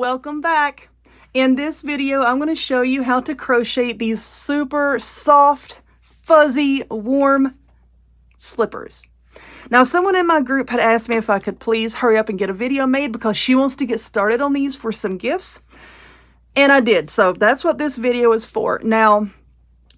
welcome back. In this video, I'm going to show you how to crochet these super soft, fuzzy, warm slippers. Now, someone in my group had asked me if I could please hurry up and get a video made because she wants to get started on these for some gifts. And I did, so that's what this video is for. Now,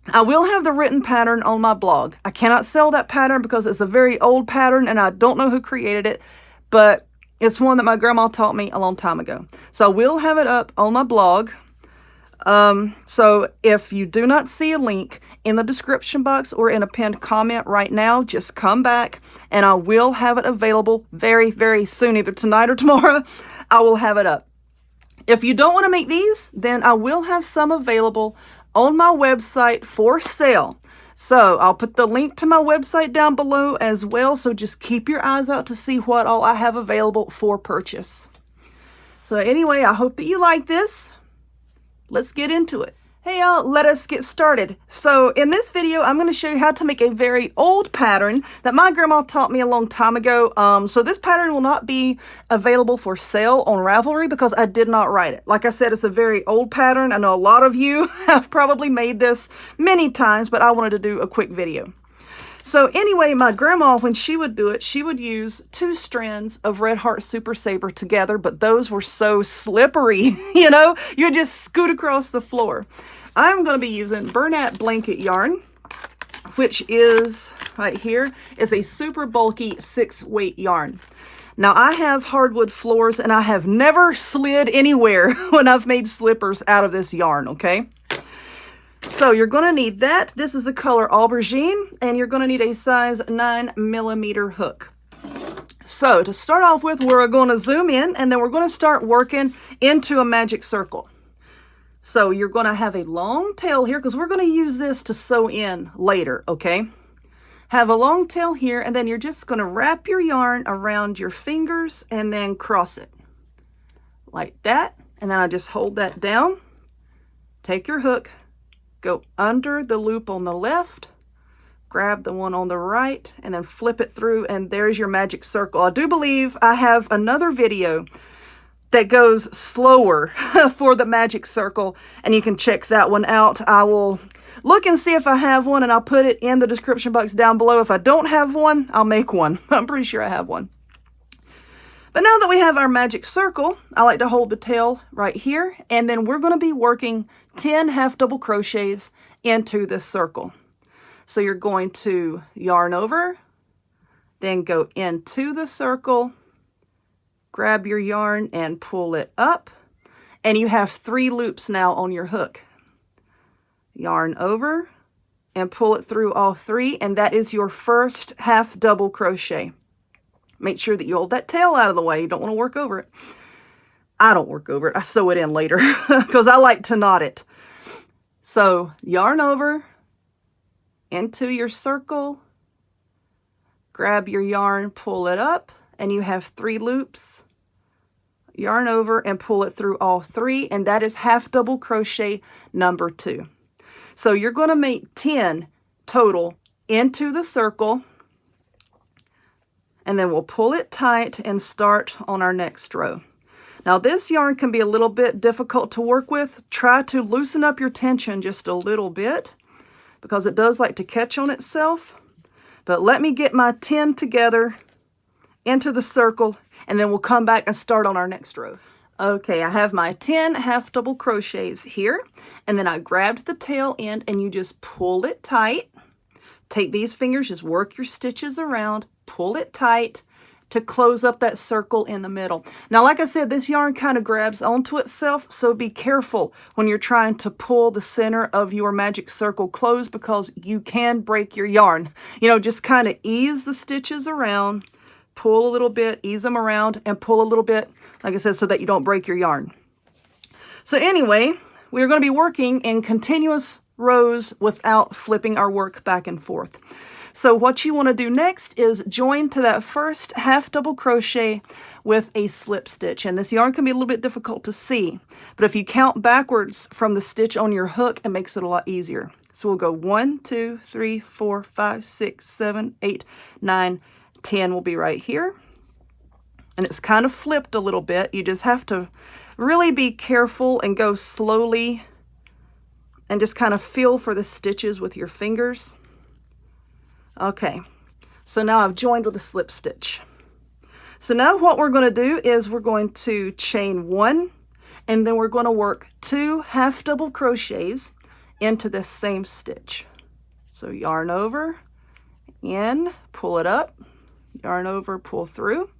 I will have the written pattern on my blog. I cannot sell that pattern because it's a very old pattern and I don't know who created it, but it's one that my grandma taught me a long time ago. So I will have it up on my blog. So if you do not see a link in the description box or in a pinned comment right now, just come back and I will have it available very, very soon, either tonight or tomorrow. I will have it up. If you don't want to make these, then I will have some available on my website for sale. So I'll put the link to my website down below as well. So just keep your eyes out to see what all I have available for purchase. So anyway, I hope that you like this. Let's get into it. Hey y'all, let us get started. So in this video, I'm going to show you how to make a very old pattern that my grandma taught me a long time ago. So this pattern will not be available for sale on Ravelry because I did not write it. Like I said, it's a very old pattern. I know a lot of you have probably made this many times, but I wanted to do a quick video. So anyway, my grandma, when she would do it, she would use 2 strands of Red Heart Super Saber together, but those were so slippery, you know, you just scoot across the floor. I'm going to be using Bernat blanket yarn, which is right here, is a super bulky 6-weight yarn. Now I have hardwood floors and I have never slid anywhere when I've made slippers out of this yarn, okay? So you're going to need that. This is the color aubergine, and you're going to need a size 9mm hook. So to start off with, we're going to zoom in, and then we're going to start working into a magic circle. So you're going to have a long tail here, because we're going to use this to sew in later, okay? Have a long tail here, and then you're just going to wrap your yarn around your fingers, and then cross it. Like that. And then I just hold that down. Take your hook. Go under the loop on the left, grab the one on the right, and then flip it through, and there's your magic circle. I do believe I have another video that goes slower for the magic circle, and you can check that one out. I will look and see if I have one, and I'll put it in the description box down below. If I don't have one, I'll make one. I'm pretty sure I have one. But now that we have our magic circle, I like to hold the tail right here, and then we're going to be working 10 half double crochets into this circle. So you're going to yarn over, then go into the circle, grab your yarn and pull it up, and you have 3 loops now on your hook. Yarn over and pull it through all 3, and that is your first half double crochet. Make sure that you hold that tail out of the way. You don't want to work over it. I don't work over it. I sew it in later because I like to knot it. So yarn over into your circle, grab your yarn, pull it up, and you have 3 loops. Yarn over and pull it through all 3, and that is half double crochet number 2. So you're going to make 10 total into the circle. And then we'll pull it tight and start on our next row. Now this yarn can be a little bit difficult to work with. Try to loosen up your tension just a little bit because it does like to catch on itself. But let me get my 10 together into the circle, and then we'll come back and start on our next row. Okay, I have my 10 half double crochets here, and then I grabbed the tail end and you just pull it tight. Take these fingers, just work your stitches around, pull it tight to close up that circle in the middle. Now, like I said, this yarn kind of grabs onto itself, so be careful when you're trying to pull the center of your magic circle closed because you can break your yarn. You know, just kind of ease the stitches around, pull a little bit, ease them around, and pull a little bit, like I said, so that you don't break your yarn. So anyway, we're going to be working in continuous rows without flipping our work back and forth. So what you want to do next is join to that first half double crochet with a slip stitch. And this yarn can be a little bit difficult to see, but if you count backwards from the stitch on your hook, it makes it a lot easier. So we'll go 1, 2, 3, 4, 5, 6, 7, 8, 9, 10 will be right here. And it's kind of flipped a little bit. You just have to Really be careful and go slowly and just kind of feel for the stitches with your fingers. Okay, so now I've joined with a slip stitch. So now what we're going to do is we're going to chain 1, and then we're going to work 2 half double crochets into this same stitch. So yarn over, in, pull it up, yarn over, pull through.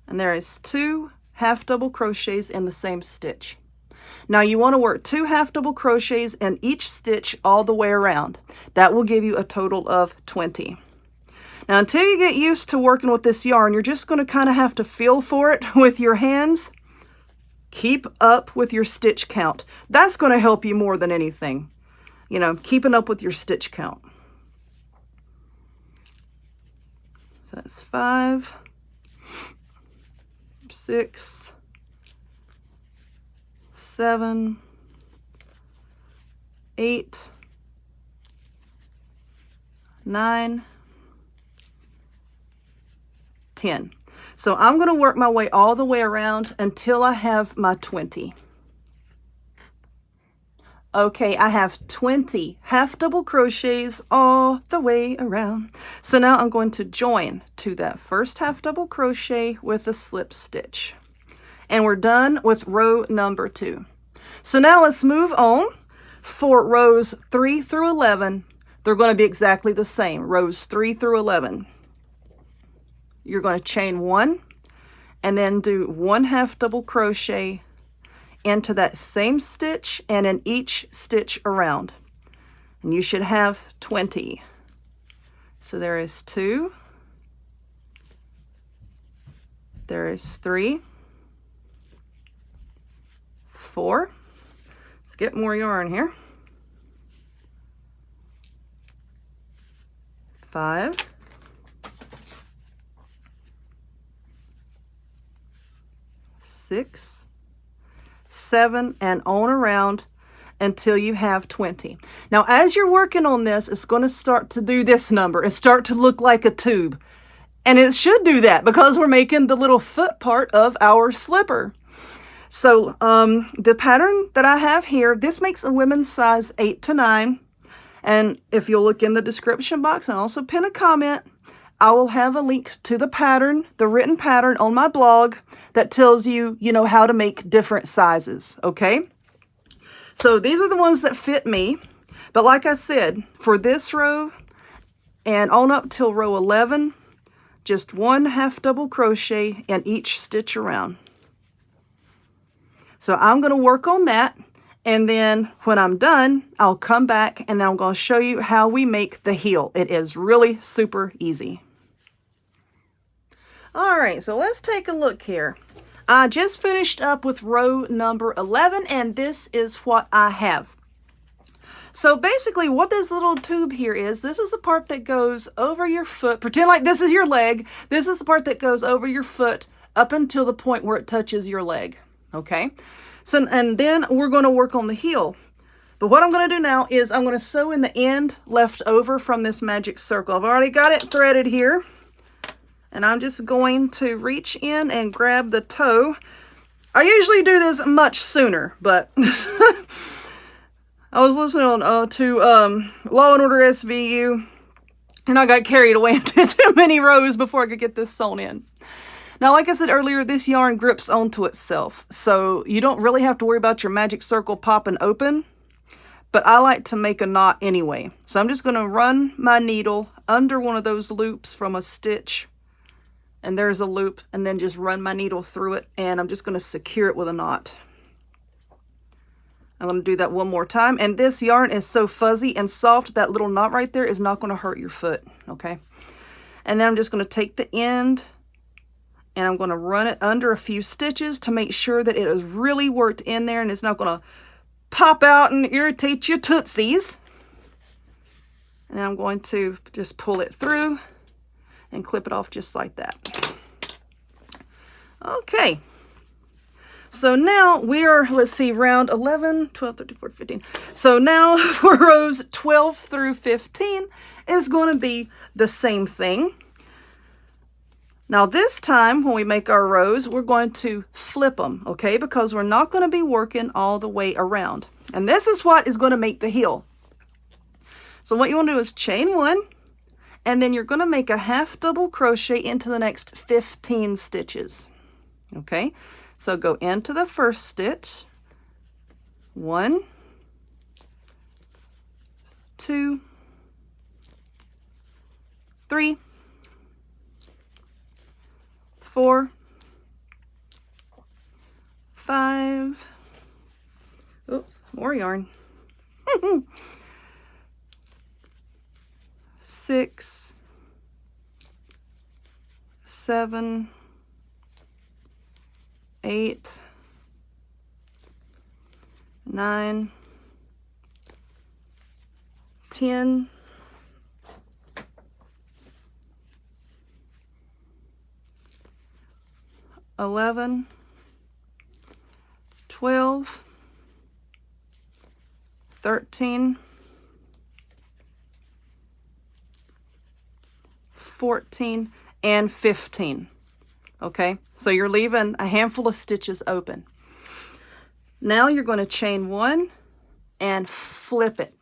And there is 2 half double crochets in the same stitch. Now you want to work 2 half double crochets in each stitch all the way around. That will give you a total of 20. Now until you get used to working with this yarn, you're just going to kind of have to feel for it with your hands. Keep up with your stitch count. That's going to help you more than anything. You know, keeping up with your stitch count. So that's 5, 6, 7, 8, 9, 10. So I'm going to work my way all the way around until I have my 20. Okay, I have 20 half double crochets all the way around. So now I'm going to join to that first half double crochet with a slip stitch. And we're done with row number 2. So now let's move on. For rows 3 through 11, they're going to be exactly the same. Rows 3 through 11. You're going to chain 1 and then do 1 half double crochet into that same stitch and in each stitch around. And you should have 20. So there is 2. There is 3. 4. Let's get more yarn here. 5. 6, 7, and on around until you have 20. Now, as you're working on this, it's going to start to do this number and start to look like a tube. And it should do that because we're making the little foot part of our slipper. So the pattern that I have here, this makes a women's size 8 to 9. And if you'll look in the description box and also pin a comment, I will have a link to the pattern, the written pattern on my blog that tells you, how to make different sizes, okay? So these are the ones that fit me. But like I said, for this row and on up till row 11, just 1 half double crochet in each stitch around. So I'm going to work on that. And then when I'm done, I'll come back and I'm going to show you how we make the heel. It is really super easy. All right, so let's take a look here. I just finished up with row number 11, and this is what I have. So basically what this little tube here is, this is the part that goes over your foot. Pretend like this is your leg. This is the part that goes over your foot up until the point where it touches your leg, okay? So, and then we're going to work on the heel. But what I'm going to do now is I'm going to sew in the end left over from this magic circle. I've already got it threaded here. And I'm just going to reach in and grab the toe. I usually do this much sooner, but I was listening to Law & Order SVU, and I got carried away into too many rows before I could get this sewn in. Now, like I said earlier, this yarn grips onto itself, so you don't really have to worry about your magic circle popping open, but I like to make a knot anyway. So I'm just going to run my needle under one of those loops from a stitch, and there's a loop, and then just run my needle through it, and I'm just going to secure it with a knot. I'm going to do that one more time, and this yarn is so fuzzy and soft, that little knot right there is not going to hurt your foot, okay? And then I'm just going to take the end, and I'm going to run it under a few stitches to make sure that it is really worked in there, and it's not going to pop out and irritate your tootsies. And then I'm going to just pull it through and clip it off just like that. Okay. So now we are, let's see, round 11, 12, 13, 14, 15. So now for rows 12 through 15 is going to be the same thing. Now this time when we make our rows, we're going to flip them, okay? Because we're not going to be working all the way around. And this is what is going to make the heel. So what you want to do is chain 1, and then you're going to make a half double crochet into the next 15 stitches. Okay? So go into the first stitch. 1, 2, 3, 4, 5, oops, more yarn, 6, 7, 8, 9, 10, 11, 12, 13, 14, and 15. Okay, so you're leaving a handful of stitches open. Now you're going to chain 1 and flip it.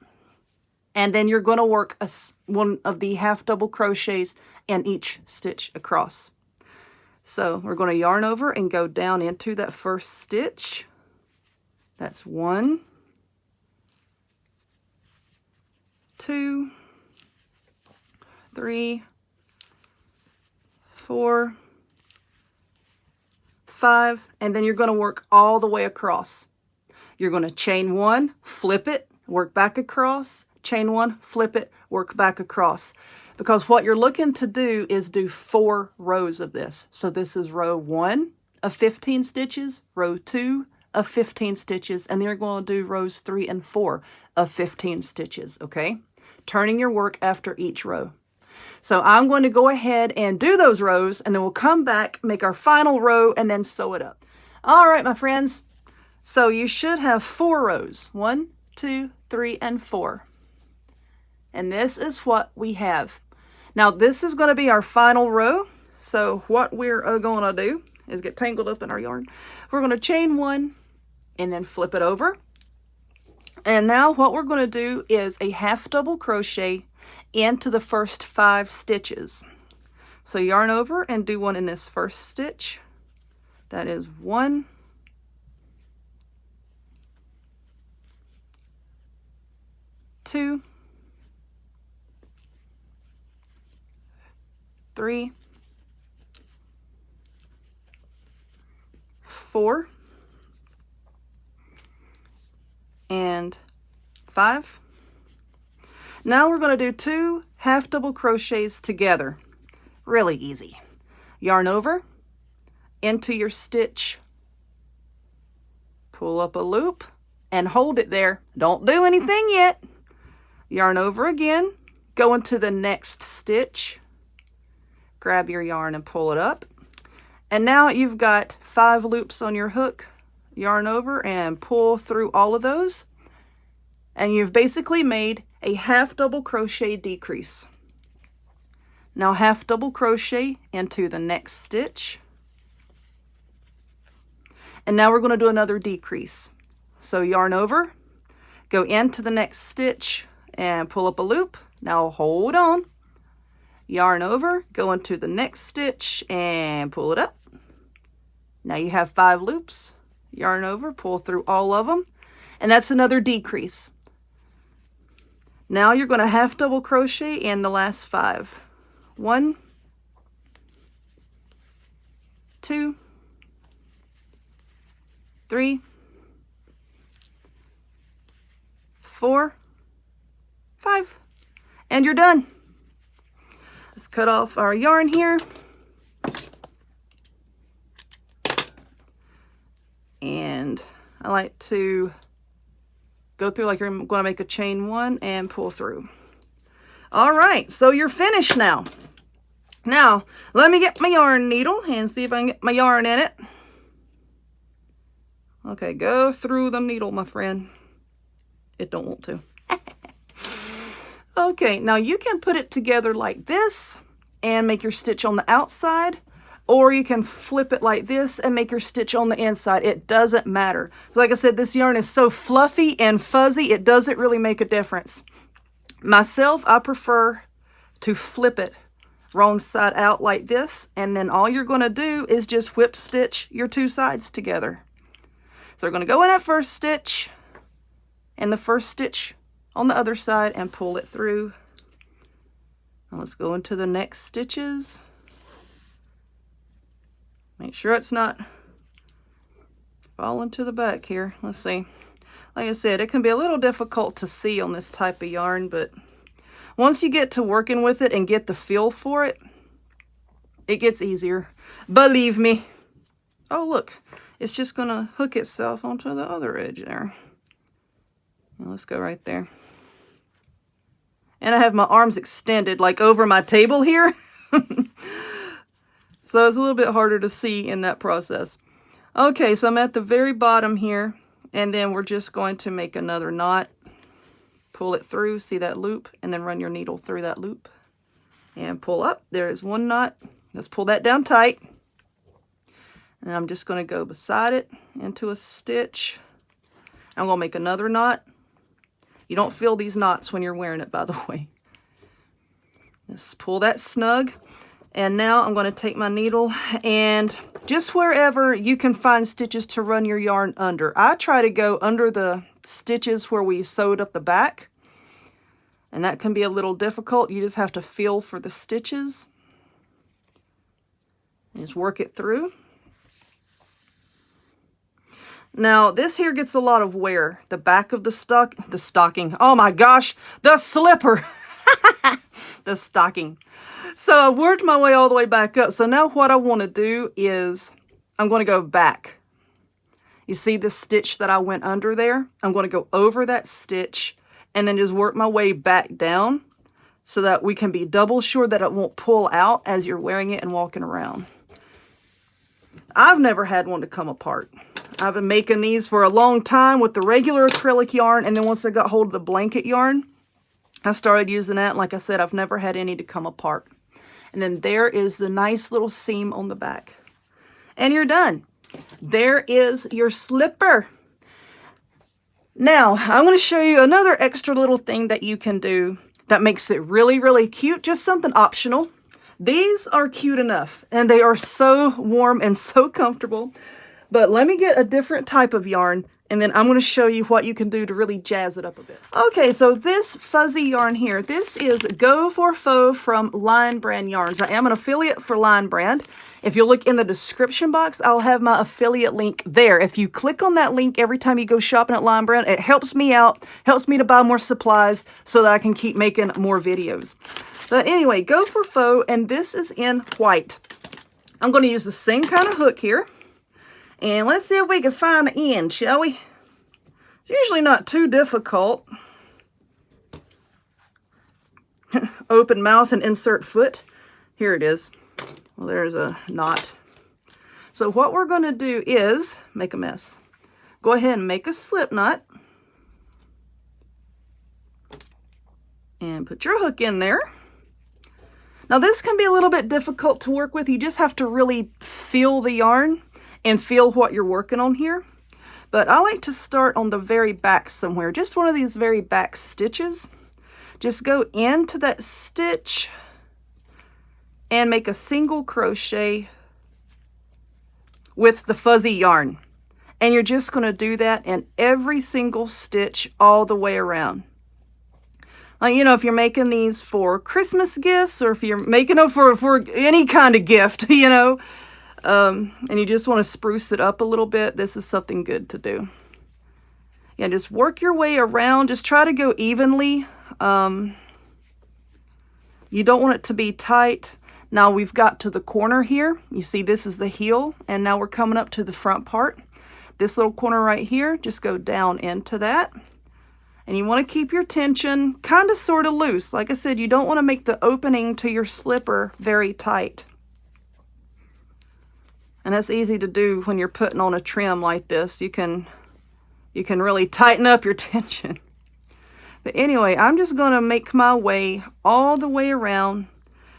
And then you're going to work one of the half double crochets in each stitch across. So we're going to yarn over and go down into that first stitch. That's 1, 2, 3, 4, 5, and then you're going to work all the way across. You're going to chain 1, flip it, work back across, chain 1, flip it, work back across. Because what you're looking to do is do 4 rows of this. So this is row 1 of 15 stitches, row 2 of 15 stitches, and then you're going to do rows 3 and 4 of 15 stitches, okay? Turning your work after each row. So I'm going to go ahead and do those rows, and then we'll come back, make our final row, and then sew it up. All right, my friends. So you should have 4 rows. 1, 2, 3, and 4. And this is what we have. Now this is going to be our final row. So what we're going to do is get tangled up in our yarn. We're going to chain 1 and then flip it over. And now what we're going to do is a half double crochet into the first 5 stitches. So yarn over and do one in this first stitch. That is 1, 2, 3, 4, and 5. Now we're going to do 2 half double crochets together. Really easy. Yarn over into your stitch, pull up a loop, and hold it there. Don't do anything yet. Yarn over again, go into the next stitch, grab your yarn and pull it up. And now you've got 5 loops on your hook. Yarn over and pull through all of those. And you've basically made a half double crochet decrease. Now half double crochet into the next stitch. And now we're going to do another decrease. So yarn over, go into the next stitch and pull up a loop. Now hold on. Yarn over, go into the next stitch and pull it up. Now you have 5 loops. Yarn over, pull through all of them. And that's another decrease. Now you're going to half double crochet in the last 5. 1, 2, 3, 4, 5, and you're done. Let's cut off our yarn here. And I like to go through like you're going to make a chain 1 and pull through. All right, so you're finished now. Now, let me get my yarn needle and see if I can get my yarn in it. Okay, go through the needle, my friend. It don't want to. Okay, now you can put it together like this and make your stitch on the outside, or you can flip it like this and make your stitch on the inside. It doesn't matter. Like I said, this yarn is so fluffy and fuzzy, it doesn't really make a difference. Myself, I prefer to flip it wrong side out like this, and then all you're going to do is just whip stitch your two sides together. So we're going to go in that first stitch and the first stitch on the other side and pull it through. Now let's go into the next stitches. Make sure it's not falling to the back here. Let's see. Like I said, it can be a little difficult to see on this type of yarn, but once you get to working with it and get the feel for it, it gets easier. Believe me. Oh, look. It's just going to hook itself onto the other edge there. Now let's go right there. And I have my arms extended like over my table here. So it's a little bit harder to see in that process. Okay, so I'm at the very bottom here. And then we're just going to make another knot. Pull it through, see that loop, and then run your needle through that loop. And pull up. There is one knot. Let's pull that down tight. And I'm just going to go beside it into a stitch. I'm going to make another knot. You don't feel these knots when you're wearing it, by the way. Just pull that snug. And now I'm going to take my needle and just wherever you can find stitches to run your yarn under. I try to go under the stitches where we sewed up the back. And that can be a little difficult. You just have to feel for the stitches. Just work it through. Now, this here gets a lot of wear. The back of the stocking. Oh my gosh, the slipper. The stocking. So I've worked my way all the way back up. So now what I want to do is I'm going to go back. You see this stitch that I went under there? I'm going to go over that stitch and then just work my way back down so that we can be double sure that it won't pull out as you're wearing it and walking around. I've never had one to come apart. I've been making these for a long time with the regular acrylic yarn, and then once I got hold of the blanket yarn, I started using that. Like I said, I've never had any to come apart. And then there is the nice little seam on the back. And you're done. There is your slipper. Now, I'm going to show you another extra little thing that you can do that makes it really, really cute. Just something optional. These are cute enough, and they are so warm and so comfortable. But let me get a different type of yarn, and then I'm going to show you what you can do to really jazz it up a bit. Okay, so this fuzzy yarn here, this is Go for Faux from Line Brand Yarns. I am an affiliate for Line Brand. If you look in the description box, I'll have my affiliate link there. If you click on that link every time you go shopping at Line Brand, it helps me out, helps me to buy more supplies so that I can keep making more videos. But anyway, Go for Faux, and this is in white. I'm going to use the same kind of hook here. And let's see if we can find the end, shall we? It's usually not too difficult. Open mouth and insert foot. Here it is. Well, there's a knot. So what we're going to do is make a mess. Go ahead and make a slip knot. And put your hook in there. Now this can be a little bit difficult to work with. You just have to really feel the yarn and feel what you're working on here. But I like to start on the very back somewhere. Just one of these very back stitches. Just go into that stitch and make a single crochet with the fuzzy yarn. And you're just going to do that in every single stitch all the way around. Like, you know, if you're making these for Christmas gifts or if you're making them for any kind of gift, you know, and you just want to spruce it up a little bit, this is something good to do. Yeah, just work your way around. Just try to go evenly. You don't want it to be tight. Now we've got to the corner here. You see this is the heel, and now we're coming up to the front part. This little corner right here, just go down into that. And you want to keep your tension kind of sort of loose. Like I said, you don't want to make the opening to your slipper very tight. And that's easy to do when you're putting on a trim like this. You can really tighten up your tension. But anyway, I'm just going to make my way all the way around,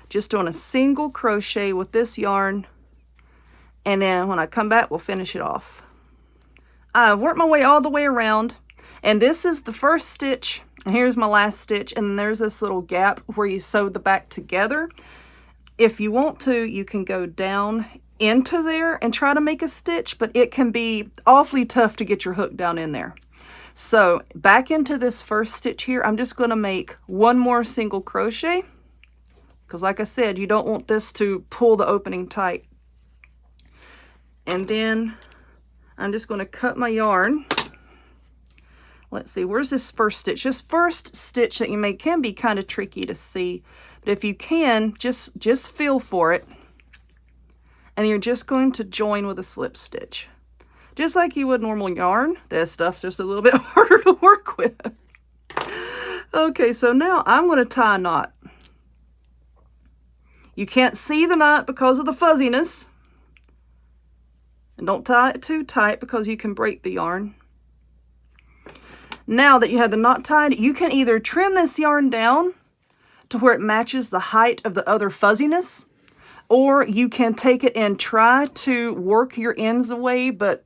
just doing a single crochet with this yarn And then when I come back, we'll finish it off. I've worked my way all the way around, and this is the first stitch, and here's my last stitch, and there's this little gap where you sew the back together. If you want to, you can go down into there and try to make a stitch, but it can be awfully tough to get your hook down in there. So back into this first stitch here, I'm just going to make one more single crochet, because like I said, you don't want this to pull the opening tight. And then I'm just going to cut my yarn. Let's see, where's this first stitch? This first stitch that you make can be kind of tricky to see, but if you can, just feel for it. And you're just going to join with a slip stitch. Just like you would normal yarn. This stuff's just a little bit harder to work with. Okay, so now I'm going to tie a knot. You can't see the knot because of the fuzziness. And don't tie it too tight because you can break the yarn. Now that you have the knot tied, you can either trim this yarn down to where it matches the height of the other fuzziness, or you can take it and try to work your ends away, but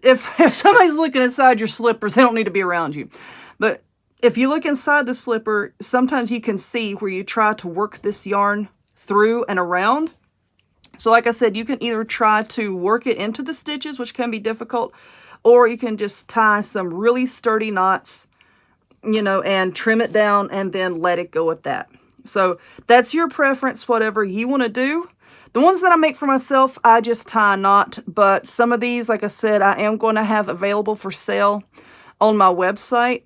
if somebody's looking inside your slippers, they don't need to be around you. But if you look inside the slipper, sometimes you can see where you try to work this yarn through and around. So like I said, you can either try to work it into the stitches, which can be difficult, or you can just tie some really sturdy knots, you know, and trim it down and then let it go at that. So that's your preference, whatever you want to do. The ones that I make for myself, I just tie a knot, but some of these, like I said, I am going to have available for sale on my website.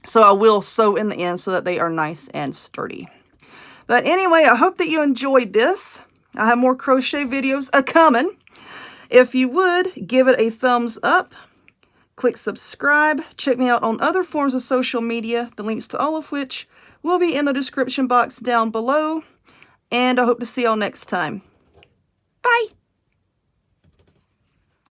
So I will sew in the end so that they are nice and sturdy. But anyway, I hope that you enjoyed this. I have more crochet videos a-coming. If you would, give it a thumbs up. Click subscribe. Check me out on other forms of social media, the links to all of which will be in the description box down below. And I hope to see y'all next time.